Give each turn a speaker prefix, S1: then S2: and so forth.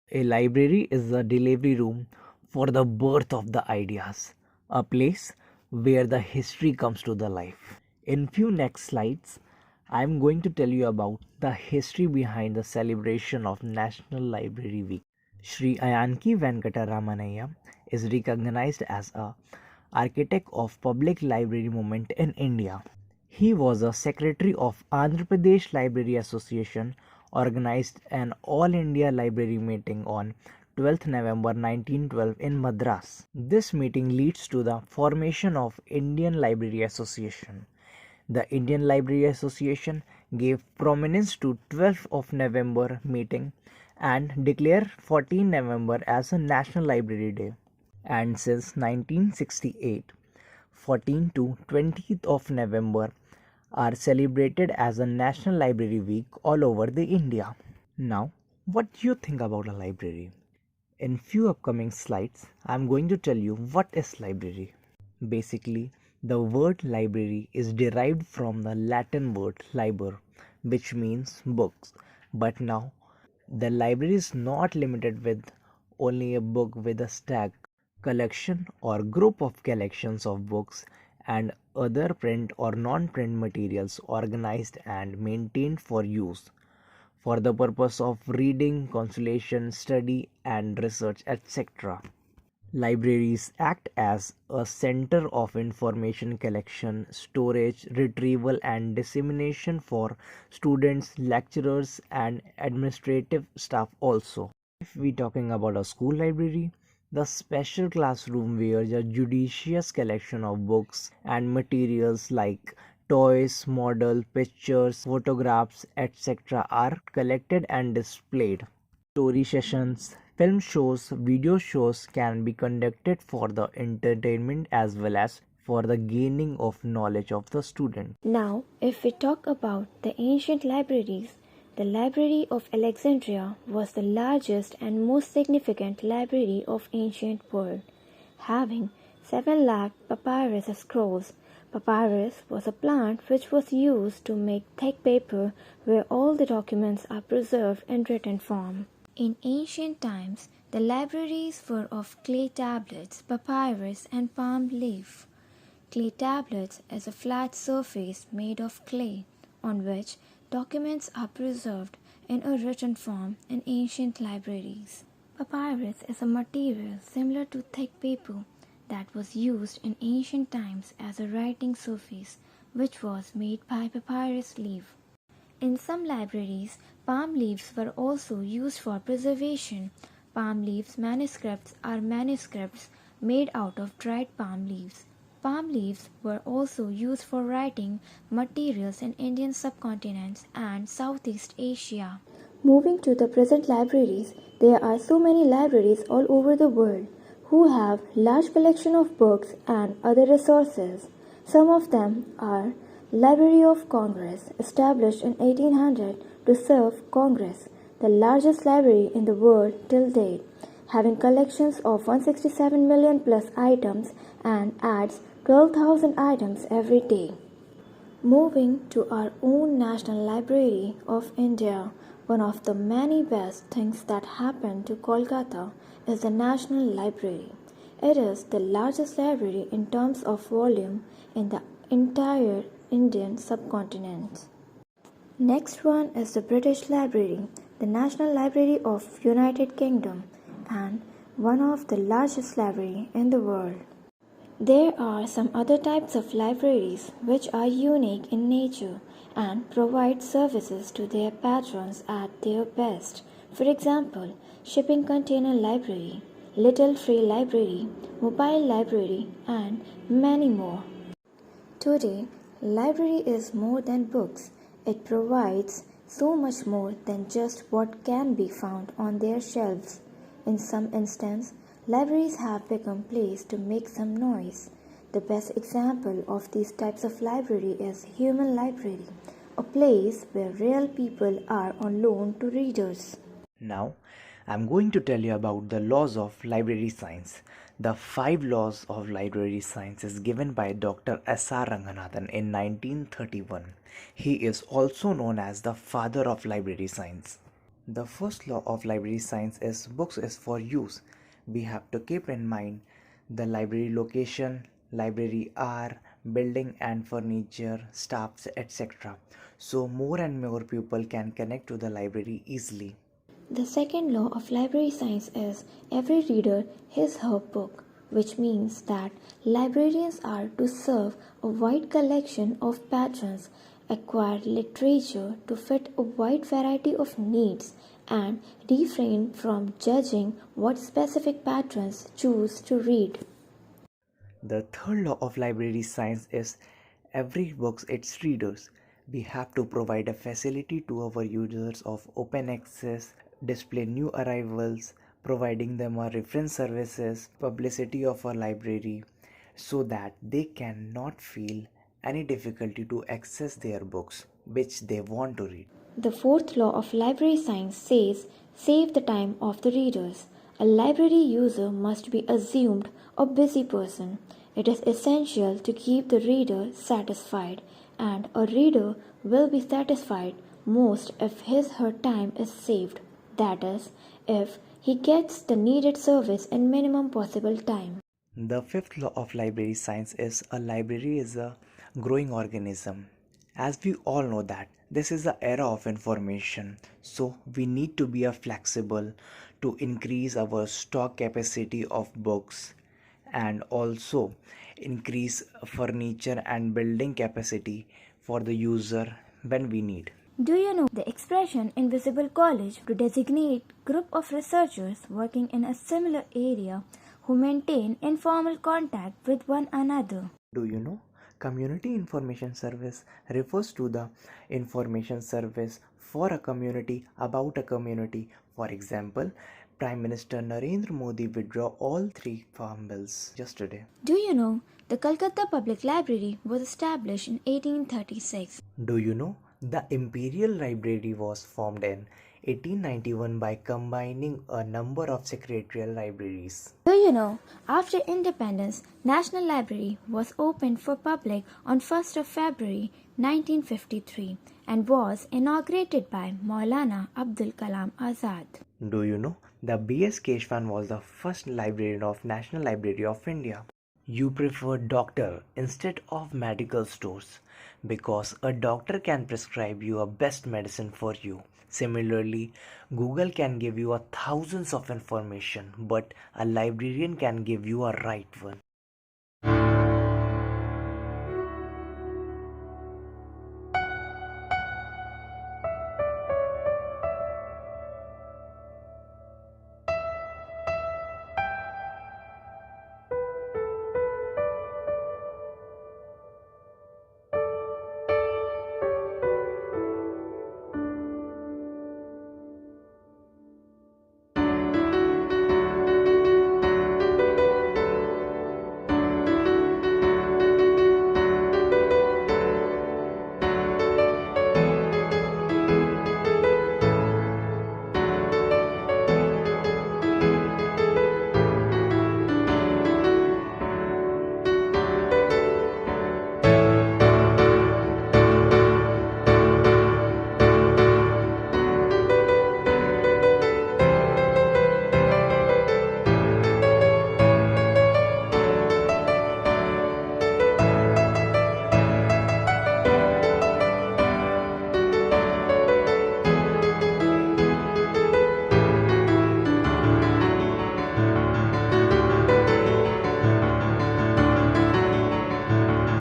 S1: A library is a delivery room for the birth of the ideas, a place where the history comes to the life. In few next slides, I am going to tell you about the history behind the celebration of National Library Week. Sri Ayanki Venkataramanaya is recognized as a architect of public library movement in India. He was a secretary of Andhra Pradesh Library Association, organized an All India Library meeting on 12th November 1912 in Madras. This meeting leads to the formation of Indian Library Association. The Indian Library Association gave prominence to 12th of November meeting and declared 14 November as a National Library Day. And since 1968, 14th to 20th of November are celebrated as a National Library Week all over the India. Now, what do you think about a library? In few upcoming slides, I am going to tell you what is library. Basically, the word library is derived from the Latin word liber, which means books. But now, the library is not limited with only a book with a stack, collection or group of collections of books and other print or non-print materials organized and maintained for use for the purpose of reading, consultation, study and research, etc. Libraries act as a center of information collection, storage, retrieval, and dissemination for students, lecturers, and administrative staff also. If we talking about a school library, the special classroom where a judicious collection of books and materials like toys, model, pictures, photographs, etc. are collected and displayed. Story sessions, film shows, video shows can be conducted for the entertainment as well as for the gaining of knowledge of the student.
S2: Now, if we talk about the ancient libraries, the Library of Alexandria was the largest and most significant library of ancient world, having 7 lakh papyrus scrolls. Papyrus was a plant which was used to make thick paper where all the documents are preserved in written form. In ancient times, the libraries were of clay tablets, papyrus, and palm leaf. Clay tablets is a flat surface made of clay on which documents are preserved in a written form in ancient libraries. Papyrus is a material similar to thick paper that was used in ancient times as a writing surface, which was made by papyrus leaf. In some libraries, palm leaves were also used for preservation. Palm leaves manuscripts are manuscripts made out of dried palm leaves. Palm leaves were also used for writing materials in Indian subcontinent and Southeast Asia. Moving to the present libraries, there are so many libraries all over the world who have large collection of books and other resources. Some of them are Library of Congress, established in 1800 to serve Congress, the largest library in the world till date, having collections of 167 million plus items and adds 12,000 items every day. Moving to our own National Library of India, one of the many best things that happened to Kolkata is the National Library. It is the largest library in terms of volume in the entire Indian subcontinent. Next one is the British Library, the National Library of United Kingdom and one of the largest library in the world. There are some other types of libraries which are unique in nature and provide services to their patrons at their best. For example, Shipping Container Library, Little Free Library, Mobile Library, and many more. Today, library is more than books. It provides so much more than just what can be found on their shelves. In some instances, libraries have become place to make some noise. The best example of these types of library is Human Library, a place where real people are on loan to readers.
S1: Now, I'm going to tell you about the laws of library science. The 5 laws of library science is given by Dr. S.R. Ranganathan in 1931. He is also known as the father of library science. The first law of library science is books is for use. We have to keep in mind the library location, library hour, building and furniture, staffs, etc. So more and more people can connect to the library easily.
S2: The second law of library science is every reader his/her book, which means that librarians are to serve a wide collection of patrons, acquire literature to fit a wide variety of needs, and refrain from judging what specific patrons choose to read.
S1: The third law of library science is every book its readers. We have to provide a facility to our users of open access, display new arrivals, providing them a reference services, publicity of our library so that they cannot feel any difficulty to access their books which they want to read.
S2: The fourth law of library science says save the time of the readers. A library user must be assumed a busy person. It is essential to keep the reader satisfied, and a reader will be satisfied most if his/her time is saved. That is, if he gets the needed service in minimum possible time.
S1: The fifth law of library science is a library is a growing organism. As we all know that this is the era of information, so we need to be a flexible to increase our stock capacity of books and also increase furniture and building capacity for the user when we need.
S2: Do you know the expression invisible college to designate group of researchers working in a similar area who maintain informal contact with one another?
S1: Do you know? Community Information Service refers to the information service for a community about a community. For example, Prime Minister Narendra Modi withdrew all three farm bills yesterday.
S2: Do you know the Calcutta Public Library was established in 1836?
S1: Do you know? The Imperial Library was formed in 1891 by combining a number of secretarial libraries.
S2: Do you know, after independence, National Library was opened for public on 1st of February 1953 and was inaugurated by Maulana Abdul Kalam Azad.
S1: Do you know? The B.S. Keshwan was the first librarian of National Library of India. You prefer doctor instead of medical stores because a doctor can prescribe you a best medicine for you. Similarly, Google can give you a thousands of information, but a librarian can give you a right one.